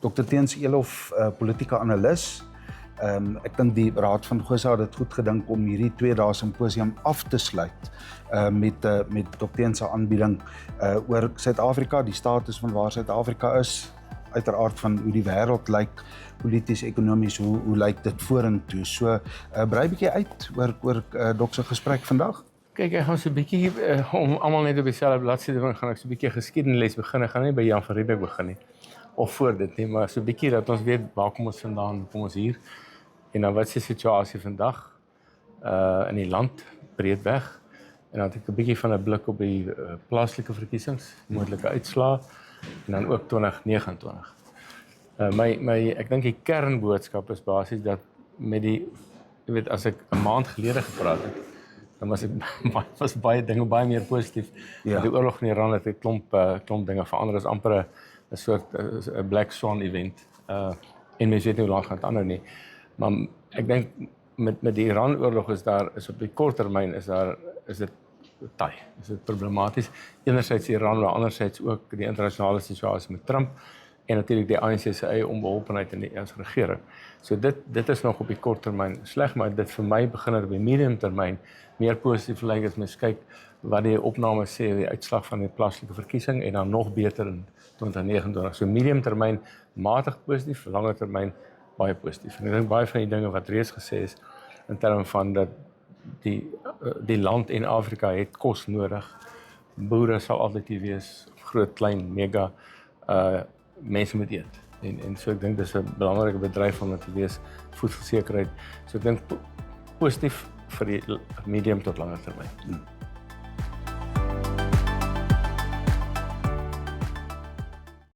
Dr. Teens Elof, politieke analis. Ek dink die Raad van Gosa het dit goed gedink om hierdie 2 dae simposium af te sluit met Dr. Teens se aanbieding oor Suid-Afrika, die status van waar Suid-Afrika is, uiteraard van hoe die wêreld lyk, polities, ekonomies, hoe lyk dit vorentoe. So, brei bietjie uit oor Dok se gesprek vandag. Kyk, ek gaan so 'n bietjie, om almal net op dieselfde bladsy te gaan ek so 'n bietjie geskiedenisles begin. Ek gaan nie by Jan van Riebeeck begin nie, of voor dit nie, maar so 'n bietjie dat ons weet waar kom ons vandaan, kom ons hier, en dan wat is die situasie vandag in die land, breedweg, en dan het ek 'n bietjie van 'n blik op die plaaslike verkiesings, moontlike uitslae, en dan ook 2029. Ek dink die kernboodskap is basies dat met die, jy weet, as ek 'n maand gelede gepraat het, dan was baie dinge baie meer positief. Ja. Die oorlog in Iran het 'n klomp dinge verander, is amper 'n soort 'n Black Swan event. En mens weet nie hoe lank gaan dit aanhou nie. Maar ek dink met die Iran-oorlog is op die kort termyn is dit taai. Is dit problematies. Enerzijds Iran, maar anderzijds ook die internasionale situasie met Trump en natuurlik die ANC se eie onbeholpenheid in die as regering. So dit is nog op die kort termyn sleg, maar dit vir my begin op die medium termyn meer positief lyk as mens kyk wat die opname sê die uitslag van die plaaslike verkiesing en dan nog beter in 2029. So medium termyn matig positief, langer termyn baie positief. En ek dink baie van die dinge wat reeds gesê is in terme van dat die land en Afrika het kos nodig. Boere sal altyd hier wees, groot, klein, mega, mense moet eet. En so ek dink dis 'n belangrike bedryf om te wees, voedselsekerheid. So ek dink positief vir die medium tot langer termyn.